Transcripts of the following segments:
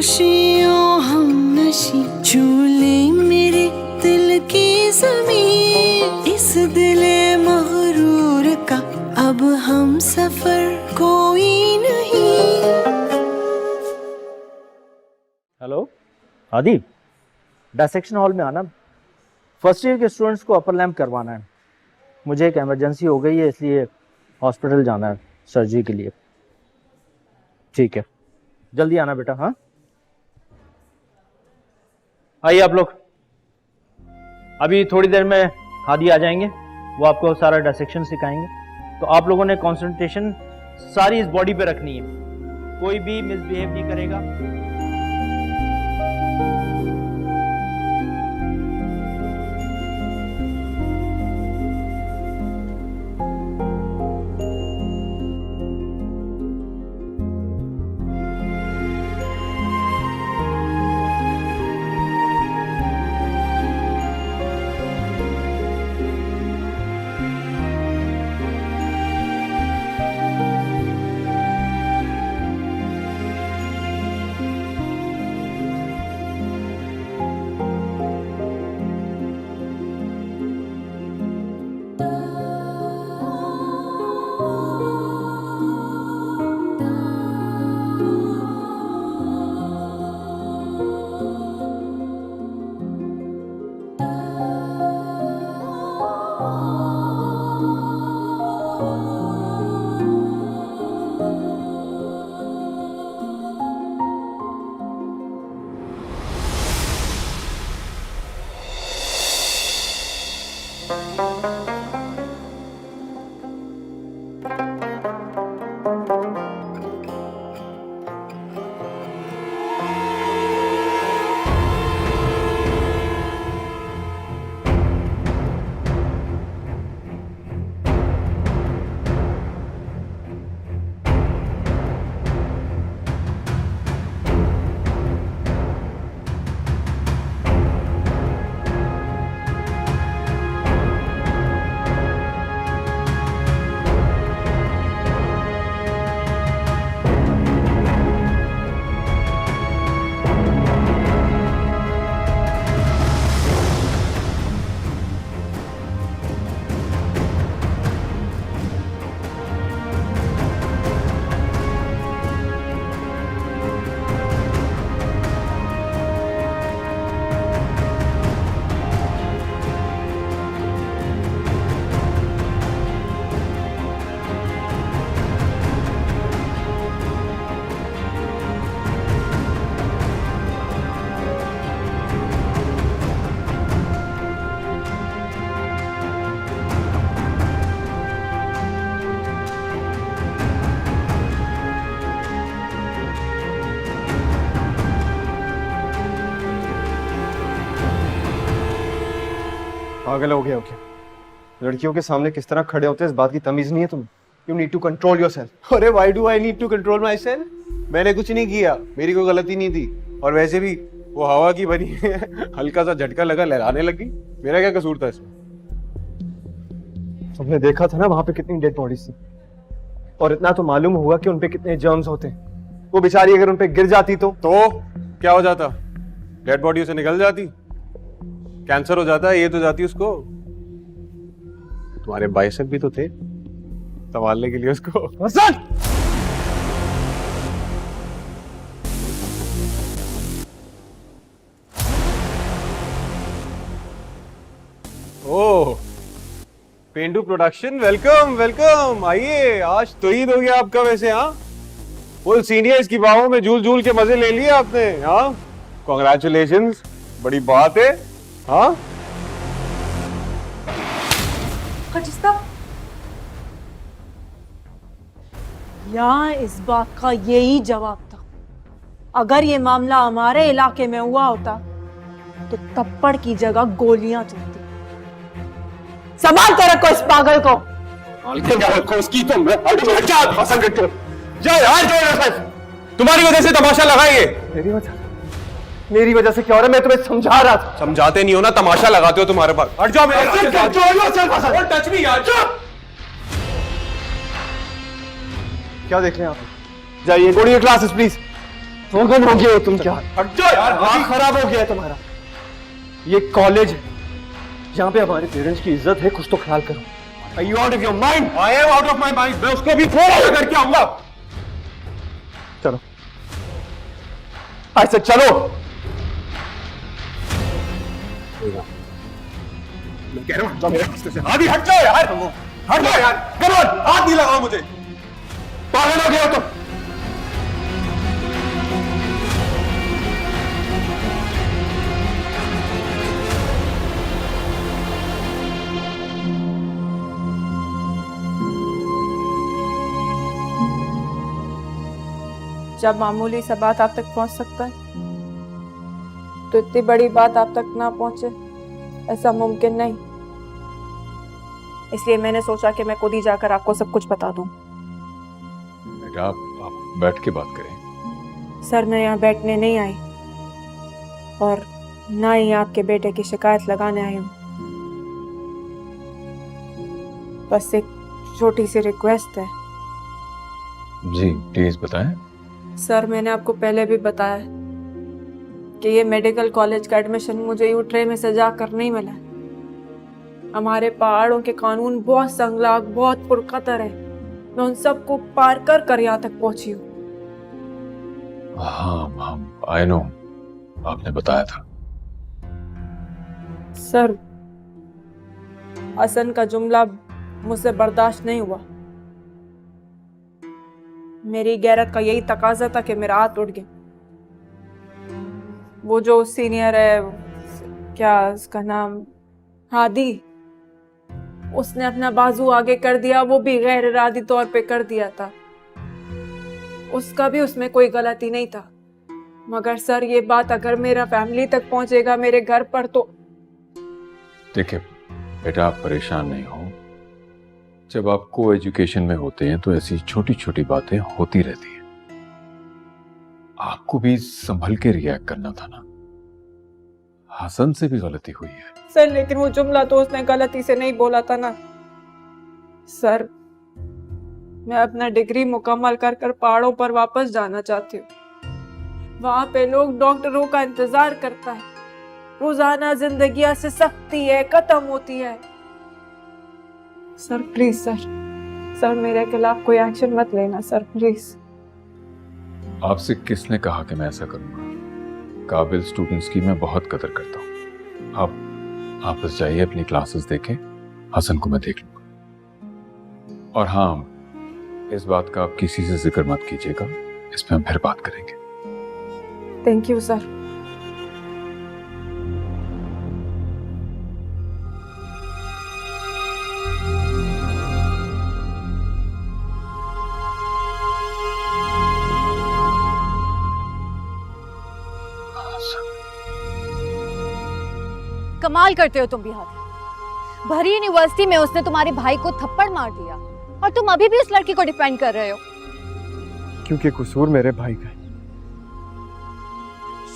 खुशियों हम नशी झूले मेरे दिल की ज़मीन, इस दिले मगरूर का अब हम सफर कोई नहीं। हेलो आदि, डायसेक्शन हॉल में आना। फर्स्ट ईयर के स्टूडेंट्स को अपर लैम्प करवाना है। मुझे एक इमरजेंसी हो गई है, इसलिए हॉस्पिटल जाना है सर्जरी के लिए। ठीक है, जल्दी आना बेटा। हाँ, आइए आप लोग। अभी थोड़ी देर में हादी आ जाएंगे, वो आपको सारा डायसेक्शन सिखाएंगे। तो आप लोगों ने कंसंट्रेशन सारी इस बॉडी पे रखनी है, कोई भी मिसबिहेव नहीं करेगा। पागल हो गया हो क्या? लड़कियों के सामने किस तरह खड़े होते हैं इस बात की तमीज नहीं है तुम्हें? You need to control yourself. अरे why do I need to control myself? मैंने कुछ नहीं किया, मेरी कोई गलती नहीं थी। और वैसे भी वो हवा की बनी है, हल्का सा झटका लगा, लहराने लगी। मेरा क्या कसूर था इसमें? तुमने देखा था ना वहां पे कितनी डेड बॉडीज थी, और इतना तो मालूम हुआ कि उनपे कितने जर्म्स होते हैं। वो बेचारी अगर उनपे गिर जाती तो क्या हो जाता? डेड बॉडी उसे निकल जाती, कैंसर हो जाता, ये तो जाती उसको। तुम्हारे बाइसेप भी तो थे संभालने के लिए उसको। ओह, पेंडू प्रोडक्शन, वेलकम वेलकम। आइए, आज तो ईद हो गया आपका वैसे। हाँ, फुल सीनियर्स की बाहों में झूल झूल के मजे ले लिए आपने। हाँ, कॉन्ग्रेचुलेशंस, बड़ी बात है। हाँ, खजिस्ता, यहाँ इस बात का यही जवाब था। अगर ये मामला हमारे इलाके में हुआ होता तो थप्पड़ की जगह गोलियां चलती। संभाल कर रखो इस पागल को। उसकी तो मैं पसंद करती हूँ। तुम्हारी वजह से तमाशा लगाएंगे। मेरी वजह से क्या हो रहा है? मैं तुम्हें समझा रहा था। समझाते नहीं हो ना, तमाशा लगाते हो तुम्हारे पास। हट जाओ मेरे टच मी यार। क्या देख रहे हैं आप? जाइए, go to your classes please. पागल हो गए हो तुम क्या? हट जाओ यार। दिमाग खराब हो गया है तुम्हारा। ये कॉलेज है, यहाँ पे हमारे पेरेंट्स की इज्जत है, कुछ तो ख्याल करो। Are you out of your mind? I am out of my mind. मैं उसको भी थोड़ा सा करके आऊंगा। चलो, ऐसे चलो। मैं कह रहा हूँ हट जाओ मेरे रास्ते से। आदि हट जाओ यार, हट जाओ यार। करो, हाथ नहीं लगाओ मुझे। पागल हो गए हो तुम। जब मामूली सा बात आप तक पहुंच सकता है तो इतनी बड़ी बात आप तक ना पहुंचे ऐसा मुमकिन नहीं। इसलिए मैंने सोचा कि मैं खुद ही जाकर आपको सब कुछ बता दूं। बेटा आप बैठ के बात करें। सर मैं यहाँ बैठने नहीं आई और ना ही आपके बेटे की शिकायत लगाने आई हूँ। बस एक छोटी सी रिक्वेस्ट है। जी प्लीज बताएं। सर मैंने आपको पहले भी बताया कि ये मेडिकल कॉलेज का एडमिशन मुझे यूं ट्रे में सजा कर नहीं मिला। हमारे पहाड़ों के कानून बहुत संगलाग, बहुत पुरखतर है। मैं उन सबको पार कर कर यहाँ तक पहुंची हूँ। हाँ आई नो, आपने बताया था। सर हसन का जुमला मुझसे बर्दाश्त नहीं हुआ। मेरी गैरत का यही तकाजा था कि मेरा हाथ उठ गया। वो जो सीनियर है, क्या उसका नाम, हादी, उसने अपना बाजू आगे कर दिया। वो भी गैर इरादी तौर पे कर दिया था। उसका भी उसमें कोई गलती नहीं था। मगर सर ये बात अगर मेरा फैमिली तक पहुंचेगा, मेरे घर पर, तो देखिए बेटा आप परेशान नहीं हो। जब आप को एजुकेशन में होते हैं तो ऐसी छोटी छोटी बातें होती रहती हैं। आपको भी संभल के रिएक्ट करना था ना। हसन से भी गलती हुई है। सर लेकिन वो जुमला तो उसने गलती से नहीं बोला था ना। सर मैं अपना डिग्री मुकम्मल कर कर पहाड़ों पर वापस जाना चाहती हूँ। वहां पे लोग डॉक्टरों का इंतजार करता है। रोजाना जिंदगी से सख्ती है, खत्म होती है। सर प्लीज सर मेरे खिलाफ कोई एक्शन मत लेना सर, प्लीज। आपसे किसने कहा कि मैं ऐसा करूंगा? काबिल स्टूडेंट्स की मैं बहुत कदर करता हूं। आप बस जाइए अपनी क्लासेस देखें, हसन को मैं देख लूंगा। और हाँ, इस बात का आप किसी से जिक्र मत कीजिएगा, इस पे हम फिर बात करेंगे। Thank you sir. कमाल करते हो तुम भी हादी। भरी यूनिवर्सिटी में उसने तुम्हारे भाई को थप्पड़ मार दिया और तुम अभी भी उस लड़की को डिफेंड कर रहे हो। क्योंकि कसूर मेरे भाई का है।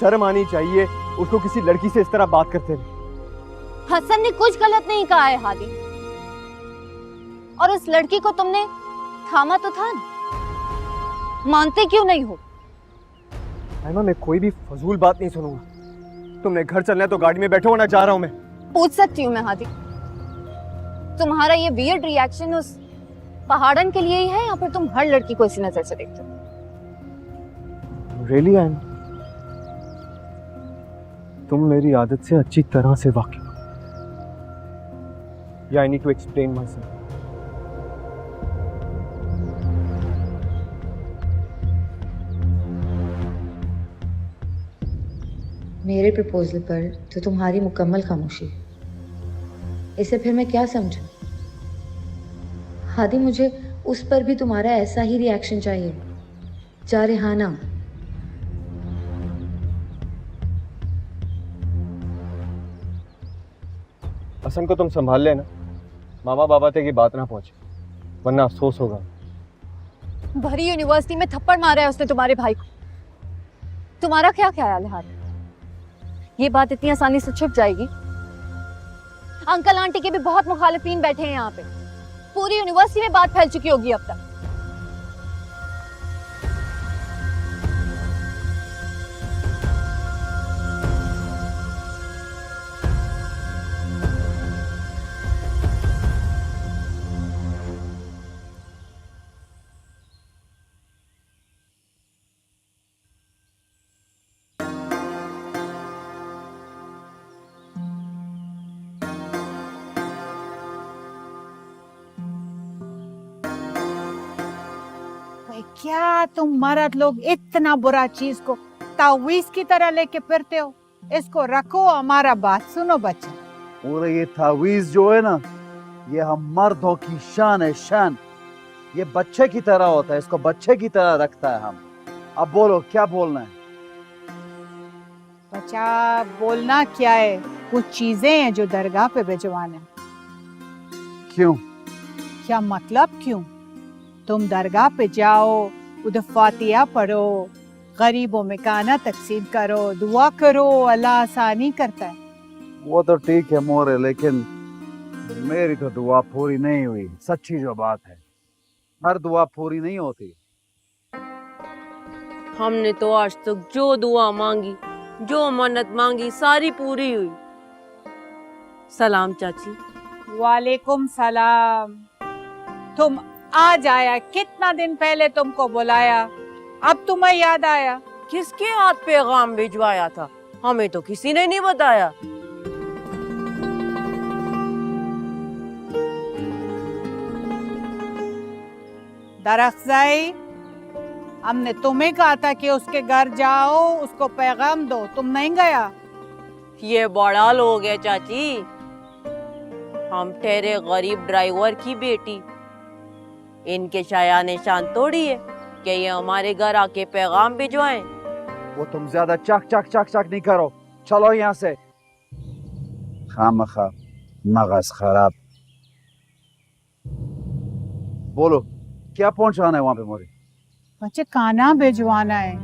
शर्म आनी चाहिए उसको किसी लड़की से इस तरह बात करते हुए। हसन ने कुछ गलत नहीं कहा है हादी, और उस लड़की को तुमने थामा तो था, मानते क्यों नहीं हो? आयमा मैं कोई भी फजूल बात नहीं सुनूंगा। तुमने घर चलना है तो गाड़ी में बैठो, वरना जा रहा हूं मैं। पूछ सकती हूँ मैं हादी, तुम्हारा ये वियर्ड रिएक्शन उस पहाड़न के लिए ही है या फिर तुम हर लड़की को इसी नजर से देखते हो? रियली आयमा, तुम मेरी आदत से अच्छी तरह से वाकिफ हो। या I need to explain myself. मेरे प्रपोजल पर तो तुम्हारी मुकम्मल खामोशी है। इसे फिर मैं क्या समझूं? हादी मुझे उस पर भी तुम्हारा ऐसा ही रिएक्शन चाहिए, जारहाना। हसन को तुम संभाल लेना, मामा बाबा तक ये बात ना पहुंचे, वरना अफसोस होगा। भरी यूनिवर्सिटी में थप्पड़ मारा है उसने तुम्हारे भाई को, तुम्हारा क्या ख्याल है हादी? ये बात इतनी आसानी से छुप जाएगी? अंकल आंटी के भी बहुत मुखालिफिन बैठे हैं यहाँ पे। पूरी यूनिवर्सिटी में बात फैल चुकी होगी अब तक। क्या तुम मर्द लोग इतना बुरा चीज को तावीज की तरह लेके फिरते हो? इसको रखो, हमारा बात सुनो बच्चे। पूरा ये तावीज जो है ना, ये हम मर्दों की शान है, शान। ये बच्चे की तरह होता है, इसको बच्चे की तरह रखता है हम। अब बोलो क्या बोलना है? बच्चा बोलना क्या है? कुछ चीजें हैं जो दरगाह पे भिजवाना है। क्यों? क्या मतलब क्यों? तुम दरगाह पे जाओ, उधर फातिहा पढ़ो, गरीबों में खाना तकसीम करो, दुआ करो, अल्लाह आसानी करता है। वो तो ठीक है मोरे, लेकिन मेरी तो दुआ पूरी नहीं हुई। सच्ची जो बात है, हर दुआ पूरी नहीं होती। हमने तो आज तक जो दुआ मांगी, जो मन्नत मांगी, सारी पूरी हुई। सलाम चाची। वालेकुम सलाम। तुम आज आया, कितना दिन पहले तुमको बुलाया, अब तुम्हें याद आया? किसके हाथ पैगाम भिजवाया था? हमें तो किसी ने नहीं बताया। दरअसल हमने तुम्हें कहा था कि उसके घर जाओ, उसको पैगाम दो, तुम नहीं गया। ये बड़ा लोग है चाची, हम ठहरे गरीब ड्राइवर की बेटी। इनके शाया निशान तोड़ी है कि ये हमारे घर आके पैगाम भिजवाएं। वो तुम ज्यादा चक चक चक चक नहीं करो, चलो यहाँ से। खामखा मगज खराब। बोलो क्या पहुंचाना है वहां पे मोरी? बच्चे खाना भिजवाना है।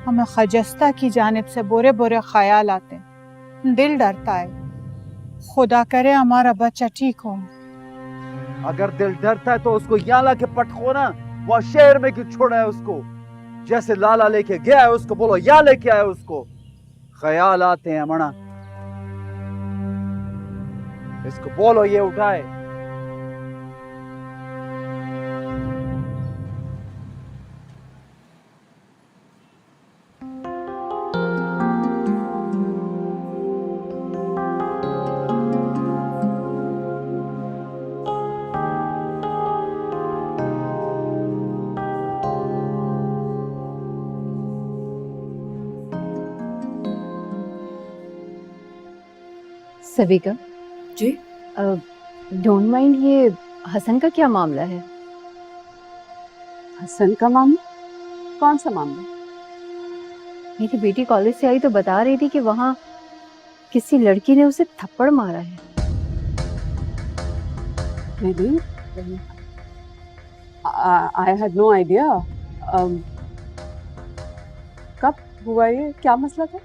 हमें खजस्ता की जानिब से बुरे बुरे ख्याल आते हैं, दिल डरता है। खुदा करे हमारा बच्चा ठीक हो। अगर दिल डरता है तो उसको यहाँ ला के पटको ना। वो शहर में क्यों छोड़ा है उसको? जैसे लाला लेके गया है उसको बोलो यहाँ लेके आए उसको। ख्याल आते हैं मना, इसको बोलो ये उठाए। सविका जी, डोंट माइंड, ये हसन का क्या मामला है? हसन का मामला? कौन सा मामला? मेरी बेटी कॉलेज से आई तो बता रही थी कि वहाँ किसी लड़की ने उसे थप्पड़ मारा है। नहीं, आई हैड नो आइडिया। कब हुआ ये? क्या मसला था?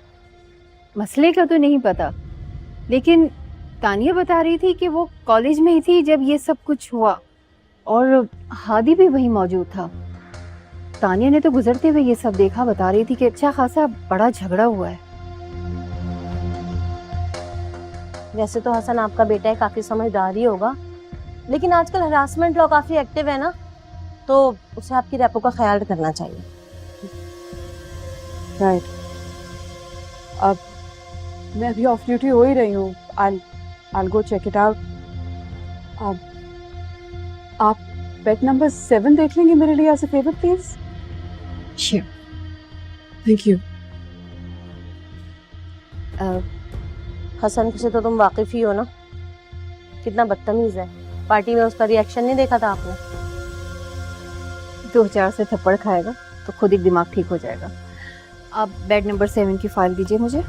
मसले का तो नहीं पता, लेकिन तानिया बता रही थी कि वो कॉलेज में ही थी जब ये सब कुछ हुआ, और हादी भी वहीं मौजूद था। तानिया ने तो गुजरते हुए ये सब देखा, बता रही थी कि अच्छा खासा बड़ा झगड़ा हुआ है। वैसे तो हसन आपका बेटा है, काफी समझदार ही होगा, लेकिन आजकल हरासमेंट लॉ काफी एक्टिव है ना, तो उसे आपकी रेपो का ख्याल करना चाहिए। राइट। अब मैं अभी ऑफ ड्यूटी हो ही रही हूँ। I'll go check it out. आप बेड नंबर 7 देख लेंगे मेरे लिए as a favour please? Sure. Thank you. Hasan से तो तुम वाकिफ ही हो ना, कितना बदतमीज है। पार्टी में उसका रिएक्शन नहीं देखा था आपने? 2-4 से थप्पड़ खाएगा तो खुद ही दिमाग ठीक हो जाएगा। आप बेड नंबर 7 की फाइल दीजिए मुझे।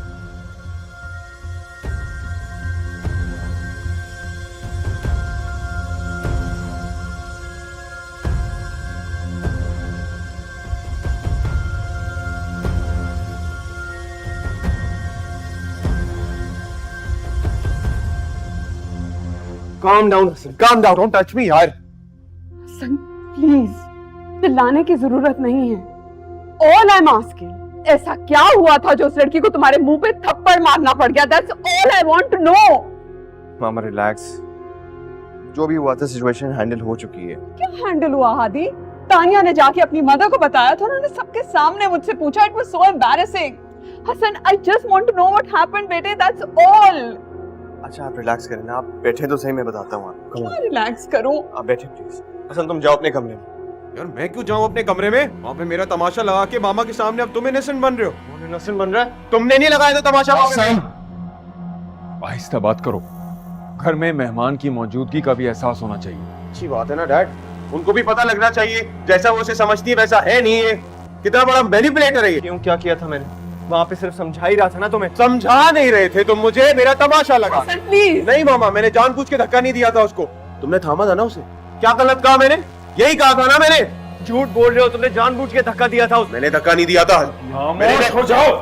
Calm down, Hassan. Calm down. Don't touch me, यार. हसन प्लीज, चिल्लाने की जरूरत नहीं है। All I'm asking, ऐसा क्या हुआ था जो उस लड़की को तुम्हारे मुंह पे थप्पड़ मारना पड़ गया? That's all I want to know. Mama relax. जो भी हुआ था सिचुएशन हैंडल हो चुकी है। क्या हैंडल हुआ हादी? तानिया ने जाके अपनी मदर को बताया था, उन्होंने सबके सामने मुझसे पूछा। It was so embarrassing. Hasan, I just want to know what happened, बेटे. That's all. अच्छा आप रिलैक्स करें ना, आप बैठे तो सही, मैं बताता हूँ आपको। क्या रिलैक्स करूं? आप बैठे प्लीज। हसन तुम जाओ अपने कमरे में, यार मैं क्यों जाऊं अपने कमरे में? वहां पे मेरा तमाशा लगा के मामा के सामने अब तुम इनोसेंट बन रहे हो। कौन इनोसेंट बन रहा है? तुमने नहीं लगाया था तमाशा वहां पे। आहिस्ता बात करो, घर में मेहमान की मौजूदगी का भी एहसास होना चाहिए। अच्छी बात है ना डैड, उनको भी पता लगना चाहिए जैसा वो उसे समझती है वैसा है नहीं है। कितना बड़ा मैनिपुलेटर है ये। क्यों, क्या किया था मैंने? वहां पे सिर्फ समझा ही रहा था ना तुम्हें। समझा नहीं रहे थे तुम मुझे, मेरा तमाशा लगा। प्लीज। नहीं मामा, मैंने जानबूझ के धक्का नहीं दिया था उसको। तुमने थामा था ना उसे। क्या गलत कहा मैंने? यही कहा था ना मैंने। झूठ बोल रहे हो, तुमने जानबूझ के धक्का दिया था उसे। मैंने धक्का नहीं दिया था। मेरे देखो जाओ।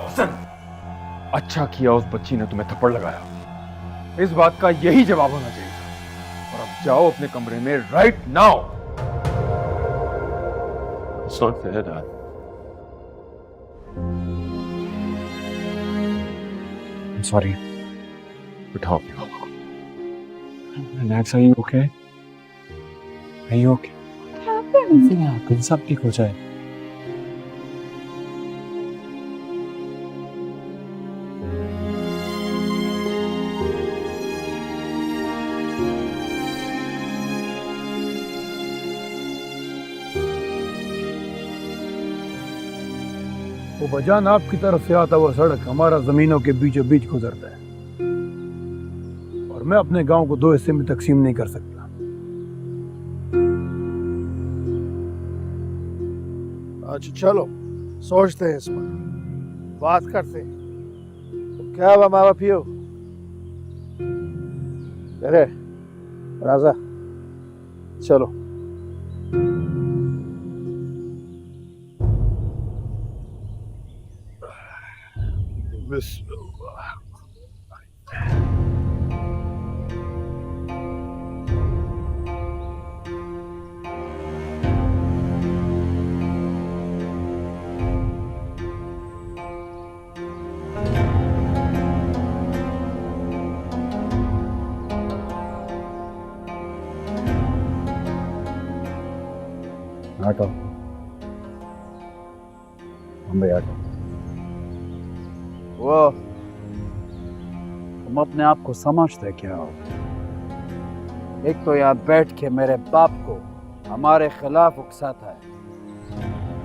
अच्छा किया उस बच्ची ने तुम्हें थप्पड़ लगाया, इस बात का यही जवाब होना चाहिए था। और अब जाओ अपने कमरे में राइट नाउ। सॉरी, बिठाओ अपने पापा को। Relax, are you okay? Are you okay? सब ठीक हो जाए। वो बजान आपकी तरफ से आता हुआ सड़क हमारा जमीनों के बीचों बीच गुजरता है, और मैं अपने गांव को 2 हिस्से में तकसीम नहीं कर सकता। अच्छा चलो, सोचते हैं इस पर, बात करते हैं। तो क्या हुआ माँ बापियो? अरे राजा, चलो। आटो भाई, आटो। वो तुम अपने आप को समझते क्या हो? एक तो यहाँ बैठ के मेरे बाप को हमारे खिलाफ उकसाता है,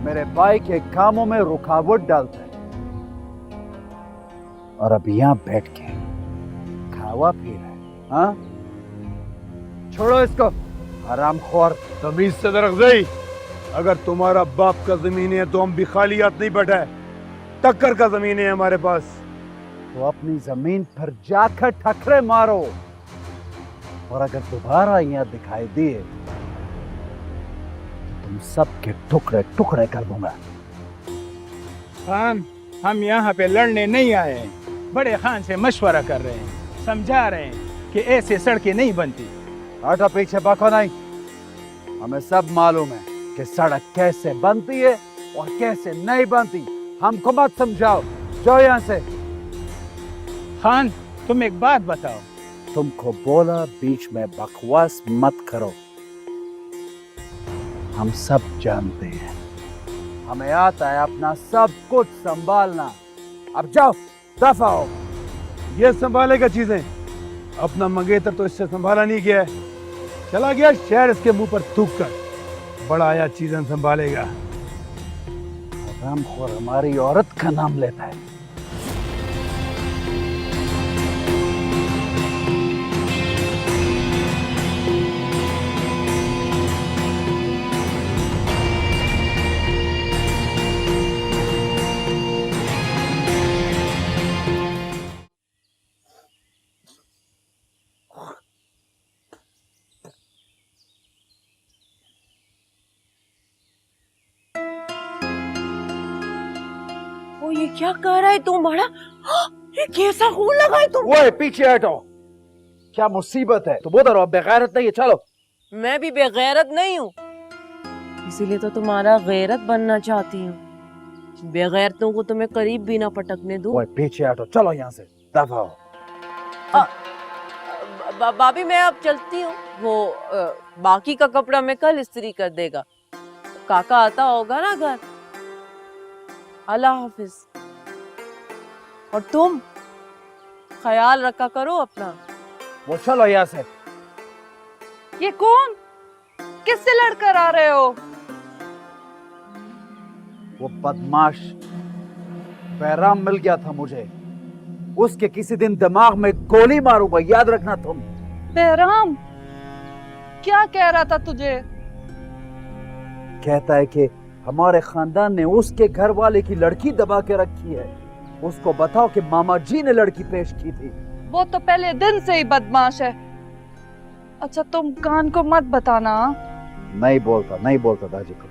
मेरे भाई के कामों में रुकावट डालता है, और अब यहाँ बैठ के खावा पी रहा है। हाँ, छोड़ो इसको, हरामखोर। तमीज से दरगज़ई, अगर तुम्हारा बाप का जमीन है तो हम भी खाली हाथ नहीं बैठा है, टक्कर का जमीन है हमारे पास। तो अपनी जमीन पर जाकर ठकरे मारो, और अगर दोबारा यहाँ दिखाई दिए तो तुम सबके टुकड़े टुकड़े कर दूंगा। खान, हम यहाँ पे लड़ने नहीं आए हैं, बड़े खान से मशवरा कर रहे हैं, समझा रहे हैं कि ऐसे सड़कें नहीं बनती। हटो पीछे, बको नहीं। हमें सब मालूम है कि सड़क कैसे बनती है और कैसे नहीं बनती। हमको मत समझाओ, जाओ यहाँ से। खान, तुम एक बात बताओ। तुमको बोला बीच में बकवास मत करो। हम सब जानते हैं, हमें आता है अपना सब कुछ संभालना। अब जाओ, दफा हो। ये संभालेगा चीजें? अपना मंगेतर तो इससे संभाला नहीं गया है, चला गया शहर इसके मुंह पर थूक कर। बड़ा आया चीजें संभालेगा। हरामखोर हमारी औरत का नाम लेता है। ये क्या कर रहा है तुम बड़ा? ये कैसा खून लगा है तुम? वो पीछे हटो, क्या मुसीबत है? तुम उधर हो, बेगैरत नहीं है। चलो। मैं भी बेगैरत नहीं हूँ, इसीलिए तो तुम्हारा गैरत बनना चाहती हूँ। बेगैरतों को तुम्हें करीब भी ना पटकने दूं। वो पीछे हटो, चलो यहाँ से, दफा हो। भाभी मैं अब चलती हूँ, वो बाकी का कपड़ा मैं कल इस्त्री कर देगा। काका आता होगा ना घर। अल्लाह हाफिज। और तुम ख्याल रखा करो अपना। वो चलो यहाँ से। ये कौन? किससे लड़कर आ रहे हो? वो बदमाश बैराम मिल गया था मुझे, उसके किसी दिन दिमाग में गोली मारूंगा, याद रखना तुम। बैराम क्या कह रहा था तुझे? कहता है कि हमारे खानदान ने उसके घर वाले की लड़की दबा के रखी है, उसको बताओ कि मामा जी ने लड़की पेश की थी। वो तो पहले दिन से ही बदमाश है। अच्छा तुम कान को मत बताना। नहीं बोलता दादी को।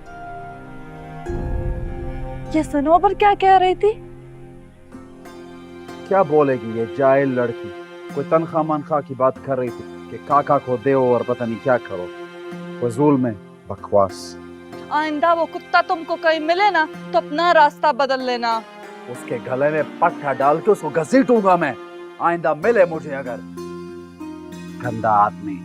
ये सनोबर क्या कह रही थी? क्या बोलेगी ये जाहिल लड़की, कोई तनख्वाह मनख्वाह की बात कर रही थी कि काका को दो और पता नहीं क्या करो, फजूल में बकवास। आइंदा वो कुत्ता तुमको कहीं मिले ना तो अपना रास्ता बदल लेना। उसके गले में पट्टा डाल के उसको घसीटूंगा मैं, आइंदा मिले मुझे अगर। गंदा आदमी।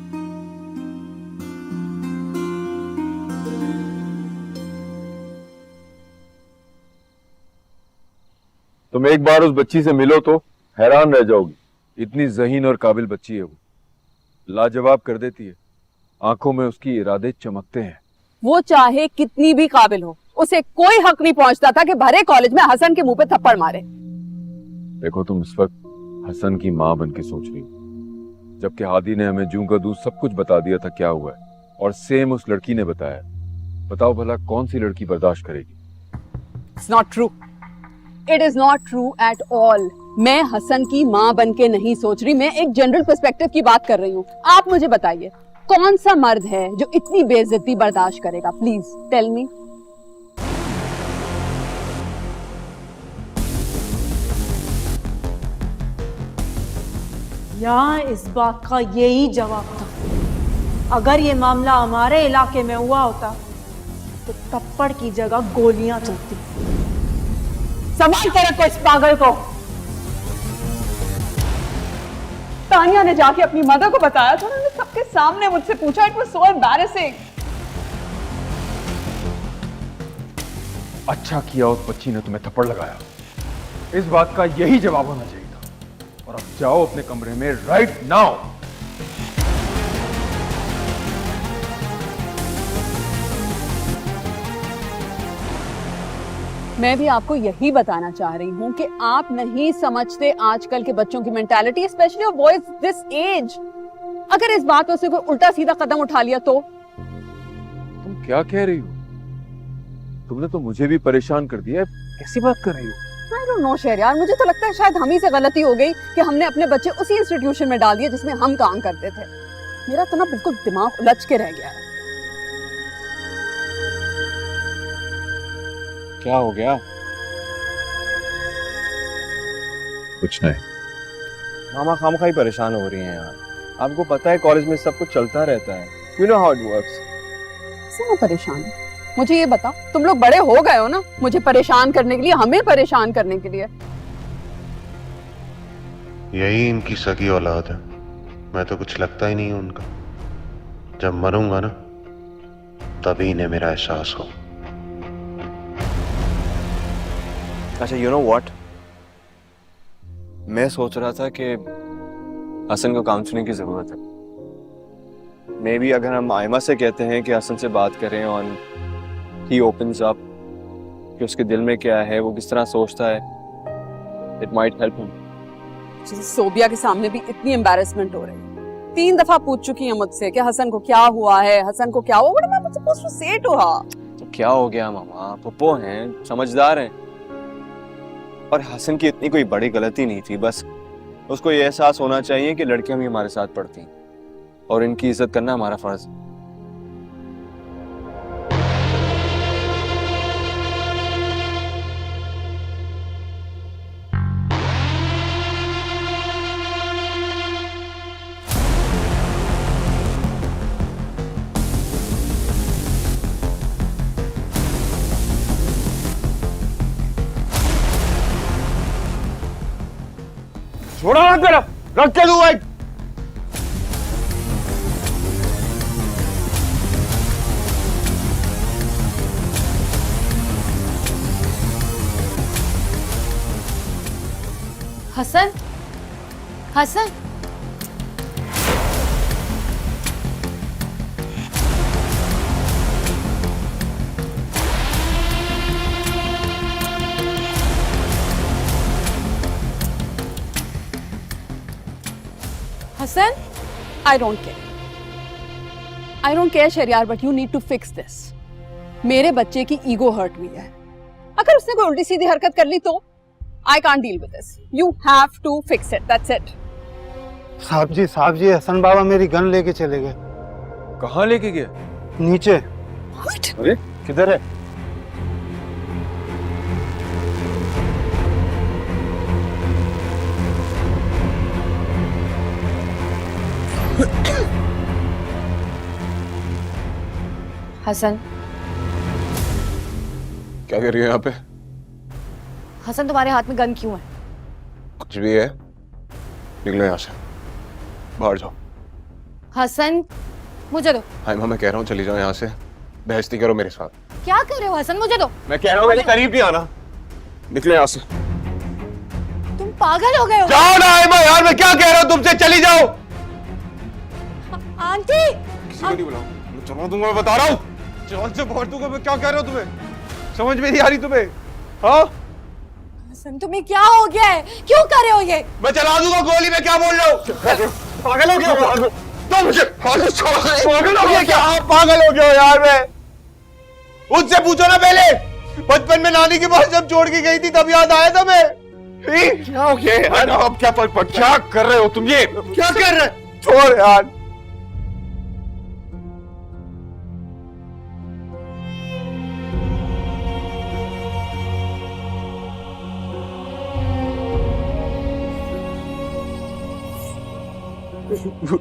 तुम एक बार उस बच्ची से मिलो तो हैरान रह जाओगी, इतनी ज़हीन और काबिल बच्ची है वो, लाजवाब कर देती है, आंखों में उसकी इरादे चमकते हैं। वो चाहे कितनी भी काबिल हो, उसे कोई हक नहीं पहुंचता था कि भरे कॉलेज में हसन के मुंह पे थप्पड़ मारे। देखो तुम इस वक्त हसन की माँ बन के सोच रही हो, जबकि हादी ने हमें जूं का दूध सब कुछ बता दिया था क्या हुआ है, और सेम उस लड़की ने बताया। बताओ भला कौन सी लड़की बर्दाश्त करेगी? It's not true. It is not true at all. मैं हसन की माँ बन के नहीं सोच रही, मैं एक जनरल पर्सपेक्टिव की बात कर रही हूँ। आप मुझे बताइए कौन सा मर्द है जो इतनी बेइज्जती बर्दाश्त करेगा? Please tell me. यहाँ इस बात का यही जवाब था। अगर ये मामला हमारे इलाके में हुआ होता तो थप्पड़ की जगह गोलियां चलती। संभाल के रखो इस पागल को। तानिया ने जाके अपनी मदर को बताया था, उन्होंने सबके सामने मुझसे पूछा। It was so embarrassing. अच्छा किया उस बच्ची ने तुम्हें थप्पड़ लगाया, इस बात का यही जवाब होना चाहिए था। और अब जाओ अपने कमरे में राइट नाउ। मैं भी आपको यही बताना चाह रही हूँ कि आप नहीं समझते आजकल के बच्चों की mentality, specially of boys this age. अगर इस बात पे उसने कोई उल्टा सीधा कदम उठा लिया तो? तुम क्या कह रही हो? तुमने तो मुझे भी परेशान कर दिया। कैसी बात कर रही हो? I don't know शेर यार, मुझे तो लगता है शायद हम ही से गलती हो गई कि हमने अपने बच्चे उसी इंस्टीट्यूशन में डाल दिए जिसमें हम काम करते थे। मेरा तो ना बिल्कुल दिमाग उलझ के रह गया है। क्या हो गया? कुछ नहीं। मामा खामखा ही परेशान हो रही हैं यार। आपको पता है कॉलेज में सब कुछ चलता रहता है। You know how it works. से मैं परेशान हूँ। मुझे ये बता, तुम लोग बड़े हो गए हो ना मुझे परेशान करने के लिए, हमें परेशान करने के लिए। यही इनकी सगी औलाद है। मैं तो कुछ लगता ही नहीं है उनका। जब मरूंगा ना तभी इन्हें मेरा एहसास हो। अच्छा you know what? मैं सोच रहा था कि हसन को काउंसलिंग की जरूरत है। मे बी अगर हम आयमा से कहते हैं कि हसन से बात करें और ही ओपन्स अप कि उसके दिल में क्या है, वो किस तरह सोचता है, it might help him. Sobia के सामने भी इतनी एम्बैरेसमेंट हो रही है। 3 दफा पूछ चुकी है मुझसे कि हसन को क्या हुआ है, हसन को क्या हुआ। What am I supposed to say to her? तो क्या हो गया मामा, पप्पो हैं, समझदार हैं। और हसन की इतनी कोई बड़ी गलती नहीं थी, बस उसको ये एहसास होना चाहिए कि लड़कियां भी हमारे साथ पढ़ती हैं और इनकी इज्जत करना हमारा फर्ज है। छोड़ो ना तेरा, रख के दू भाई। Hasan, Hasan, Hasan, I don't care, Shahryar, but you need to fix this. मेरे बच्चे की ईगो हर्ट हुई है। अगर उसने कोई उल्टी सीधी हरकत कर ली तो I can't deal with this. You have to fix it, that's it. साहब जी, हसन बाबा मेरी गन लेके चले गए। कहाँ लेके गए? नीचे। अरे किधर है? हसन, क्या कर रही हो यहाँ पे? हसन तुम्हारे हाथ में गन क्यों है? कुछ भी है, निकलो यहाँ से, बाहर जाओ। हसन, मुझे दो। हाय माँ, मैं कह रहा हूँ चली जाओ यहाँ से, बहस नहीं करो मेरे साथ। क्या कर रहे हो हसन? मुझे दो। मैं कह रहा हूँ मेरे करीब नहीं आना, निकले यहाँ से। तुम पागल हो गए हो? जाओ ना हाय माँ, यार मैं क्या कह रहा हूँ तुमसे, चली जाओ। आंटी, किसी को नहीं बुलाओ, मैं चला दूंगा, मैं बता रहा हूँ, जान से फाड़ दूंगा। मैं क्या कह रहा हूँ तुम्हें, समझ में नहीं आ रही तुम्हें? हाँ हसन, तुम्हें क्या हो गया है? क्यों कर रहे हो ये? मैं चला दूंगा गोली, मैं क्या बोल रहा हूँ? पागल हो गया तो मुझे पागल हो गया क्या? पागल हो गया यार मैं। उससे पूछो ना पहले, बचपन में नानी के पास जब छोड़ के गई थी तब याद आया था मैं। क्या हो गया यार? अब क्या फर्क पड़, क्या कर रहे हो तुम? ये क्या कर रहे? छोड़ यार।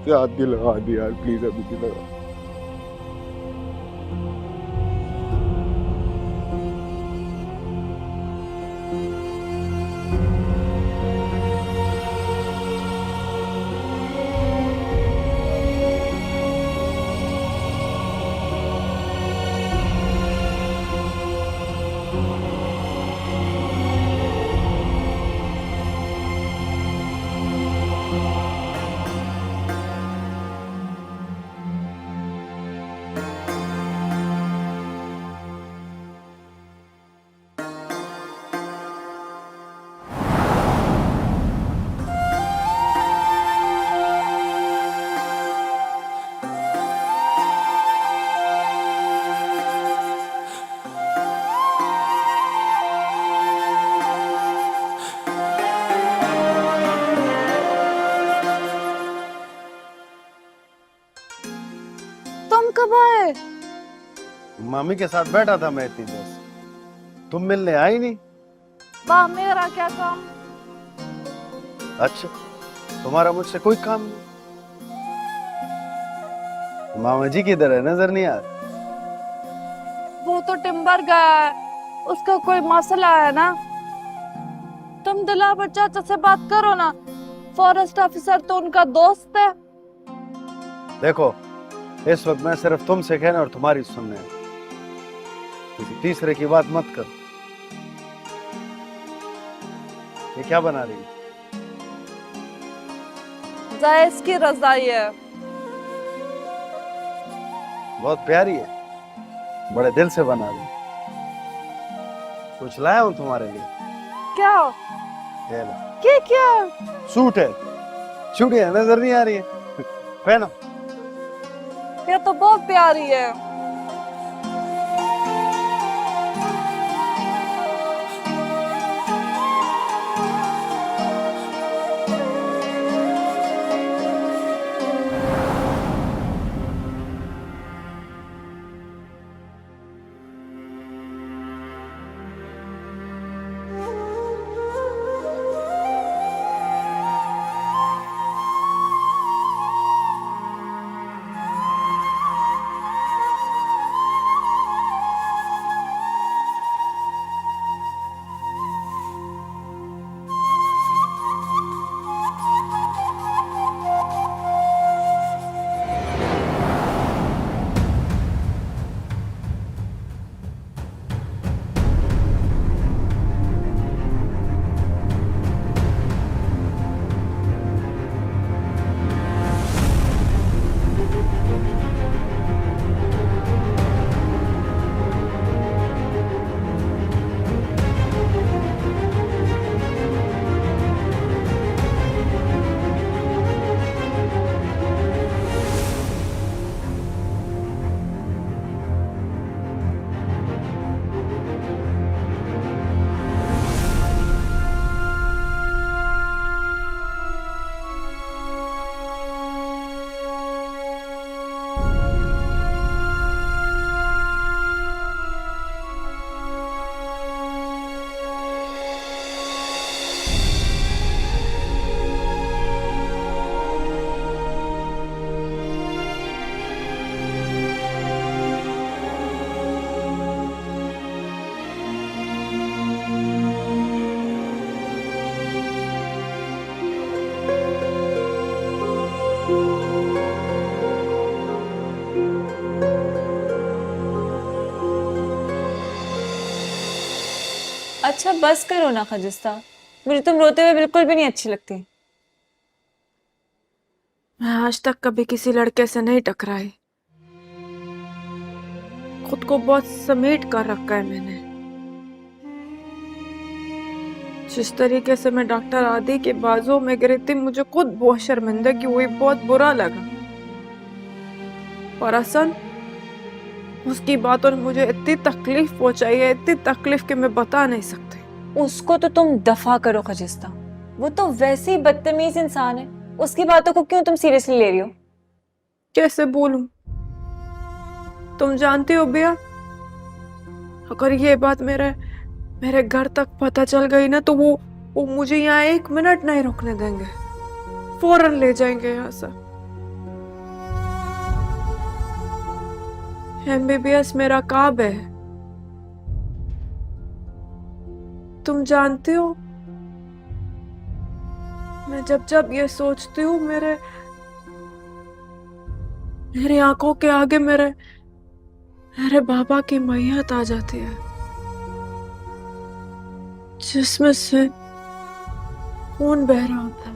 हाथ भी लगा दी यार, प्लीज अभी भी लगा। तुम कब आए? मामी के साथ बैठा था मैं इतनी देर से, तुम मिलने आई नहीं। वाह, मेरा क्या काम? अच्छा, तुम्हारा मुझसे कोई काम नहीं? मामा जी किधर है, नजर नहीं आ रहे? वो तो टिम्बर गया है, उसका कोई मसला है ना। तुम दिलावर चाचा से बात करो ना, फॉरेस्ट ऑफिसर तो उनका दोस्त है। देखो, इस वक्त मैं सिर्फ तुमसे कहना और तुम्हारी सुनने, किसी तीसरे की बात मत कर। ये क्या बना रही है? जायज की रजाई है। बहुत प्यारी है, बड़े दिल से बना रही। कुछ लाया हूं तुम्हारे लिए। क्या? ये लो। क्या? सूट है, चूड़ियां नजर नहीं आ रही है, पहनो। ये तो बहुत प्यारी है। अच्छा बस करो ना खजिस्ता, मुझे तुम रोते हुए बिल्कुल भी नहीं अच्छी लगती। मैं आज तक कभी किसी लड़के से नहीं टकराई। खुद को बहुत समेट कर रखा है मैंने। जिस तरीके से मैं डॉक्टर आदि के बाजुओं में गिरी थी, मुझे खुद बहुत शर्मिंदगी हुई, बहुत बुरा लगा। और हसन, उसकी बातों ने मुझे इतनी तकलीफ पहुंचाई है, इतनी तकलीफ कि मैं बता नहीं सकती। उसको तो तुम दफा करो खजिस्ता, वो तो वैसे ही बदतमीज इंसान है, उसकी बातों को क्यों तुम सीरियसली ले रही हो? कैसे बोलूं? तुम जानती हो बिया, अगर ये बात मेरे घर तक पता चल गई ना, तो वो मुझे यहाँ 1 मिनट नहीं रुकने देंगे, फौरन ले जाएंगे यहाँ से। MBBS मेरा ख्वाब है। तुम जानती हो, मैं जब ये सोचती हूँ, मेरी आंखों के आगे मेरे बाबा की मैयत आ जाती है, जिसमें से खून बह रहा होता है।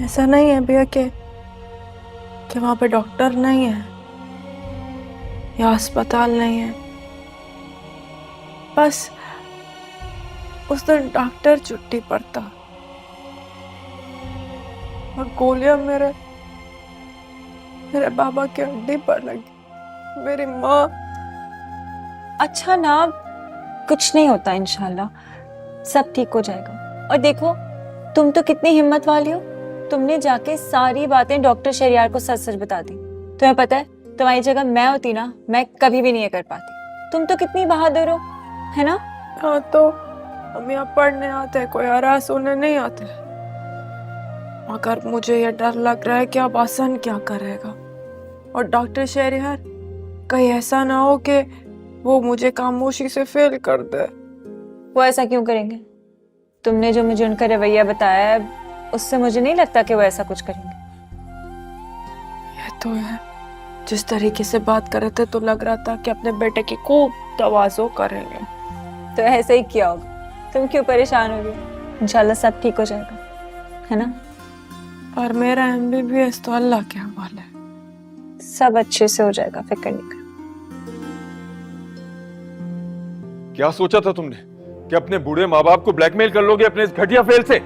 ऐसा नहीं है भैया कि वहां पे डॉक्टर नहीं है या अस्पताल नहीं है, बस उस दिन डॉक्टर छुट्टी पर था और गोलियां मेरे बाबा के हड्डी पर लगी। मेरी माँ। अच्छा ना, कुछ नहीं होता, इंशाल्लाह सब ठीक हो जाएगा। और देखो, तुम तो कितनी हिम्मत वाली हो, तुमने जाके सारी बातें डॉक्टर शहरियार को सच सच बता दी। तुम्हें पता है, तुम्हारी जगह मैं होती ना, मैं कभी भी नहीं कर पाती। तुम तो कितनी बहादुर हो, है ना? हाँ, तो हम यहाँ पढ़ने आते हैं, कोई हरास होने नहीं आते। मगर मुझे ये डर लग रहा है कि अब हसन क्या करेगा, और डॉक्टर शहरियार कहीं ऐसा ना हो कि वो मुझे खामोशी से फेल कर दे। वो ऐसा क्यों करेंगे? तुमने जो मुझे उनका रवैया बताया है, उससे मुझे नहीं लगता कि वो ऐसा कुछ करेंगे। ये तो है, जिस तरीके से बात कर रहे थे तो लग रहा था कि अपने बेटे की खूब तवाज़ो करेंगे। तो ऐसे ही किया होगा, तुम क्यों परेशान हो रही हो? इंशाल्लाह सब ठीक हो जाएगा, है ना? पर मेरा MBBS तो अल्लाह के हवाले है, सब अच्छे से हो जाएगा, फिक्र नहीं कर। क्या सोचा था तुमने कि अपने बूढ़े माँ बाप को ब्लैकमेल कर लोगे अपने इस घटिया फेल से?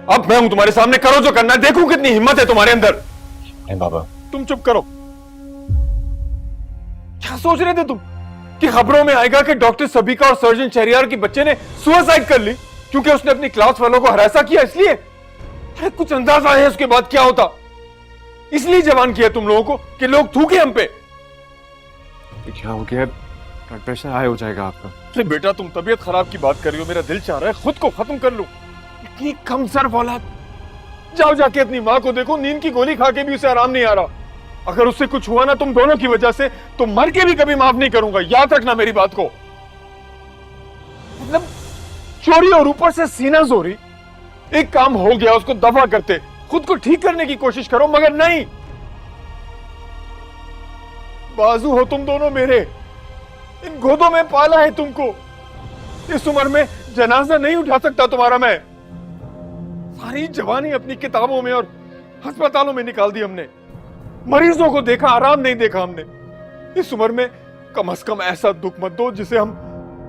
अब मैं हूं तुम्हारे सामने, करो जो करना है, देखूं कितनी हिम्मत है तुम्हारे अंदर। नहीं बाबा, तुम चुप करो। क्या सोच रहे थे तुम कि खबरों में आएगा कि डॉक्टर सबिका और सर्जन शहरियार के बच्चे ने सुसाइड कर ली क्योंकि उसने अपनी क्लास वालों को हरासा किया? इसलिए अरे कुछ अंदाजा है उसके बाद क्या होता? इसलिए जवान किया तुम लोगों को कि लोग थूके हम पे। क्या हो गया? ब्लड प्रेशर हाई हो जाएगा आपका। अरे बेटा, तुम तबीयत खराब की बात कर रही हो, मेरा दिल चाह रहा है खुद को खत्म कर लूं। इतनी कमजोर औलाद। जाओ जाके अपनी माँ को देखो, नींद की गोली खा के भी उसे आराम नहीं आ रहा। अगर उससे कुछ हुआ ना तुम दोनों की वजह से, तो मर के भी कभी माफ नहीं करूंगा, याद रखना मेरी बात को। मतलब चोरी और ऊपर से सीना जोरी। एक काम हो गया, उसको दफा करते, खुद को ठीक करने की कोशिश करो, मगर नहीं। बाजू हो तुम दोनों मेरे, इन गोदों में पाला है तुमको। इस उम्र में जनाजा नहीं उठा सकता तुम्हारा मैं। सारी जवानी अपनी किताबों में और अस्पतालों में निकाल दी हमने। मरीजों को देखा, आराम नहीं देखा हमने। इस उम्र में कम से कम ऐसा दुख मत दो जिसे हम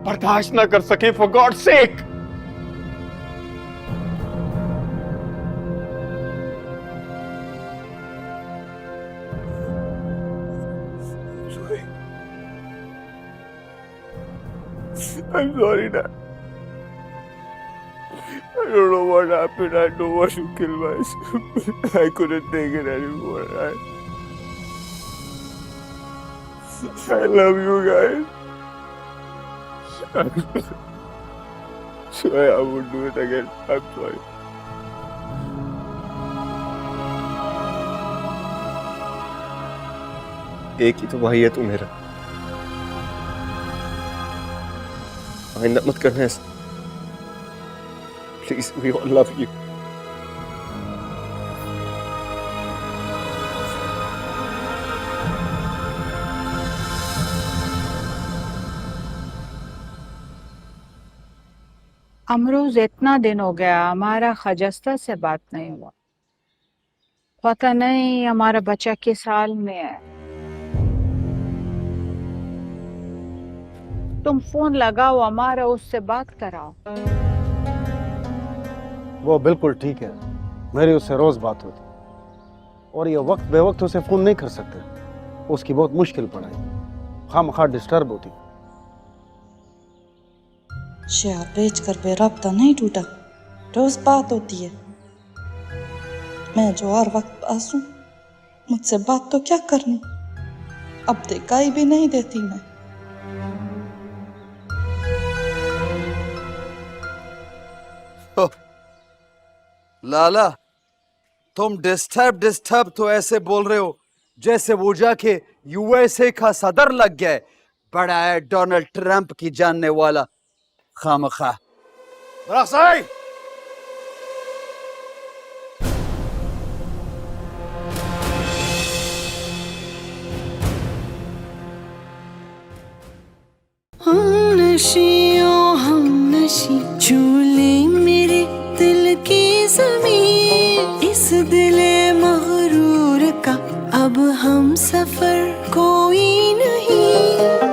बर्दाश्त ना कर सकें, for God sake. I'm sorry, Dad. I don't know what happened. I don't want to kill myself. I couldn't take it anymore. I love you guys. Sorry, I won't do it again. I'm sorry. एक ही तो भाई है तू मेरा। आइंदा मत करना ऐसा please, we all love you. Amroz, इतना दिन हो गया हमारा खजस्ता से बात नहीं हुआ। पता नहीं हमारा बच्चा किस हाल में है। तुम फोन लगाओ, हमारा उससे बात कराओ। वो बिल्कुल ठीक है, मेरी उससे रोज बात होती, और ये वक्त बेवक्त उसे फोन नहीं कर सकते, उसकी बहुत मुश्किल पड़ाई, खामखा डिस्टर्ब होती। शेयर बेच कर बेराब्ता नहीं टूटा, रोज बात होती है। मैं जो हर वक्त पास हूं, मुझसे बात तो क्या करनी, अब दिखाई भी नहीं देती मैं। लाला, तुम डिस्टर्ब तो ऐसे बोल रहे हो जैसे वो जाके यूएसए का सदर लग गया है, बड़ा है डोनाल्ड ट्रंप की जानने वाला खामखा। हम नशी झूले मेरे दिल की ज़मीन, इस दिले मगरूर का अब हम सफर कोई नहीं।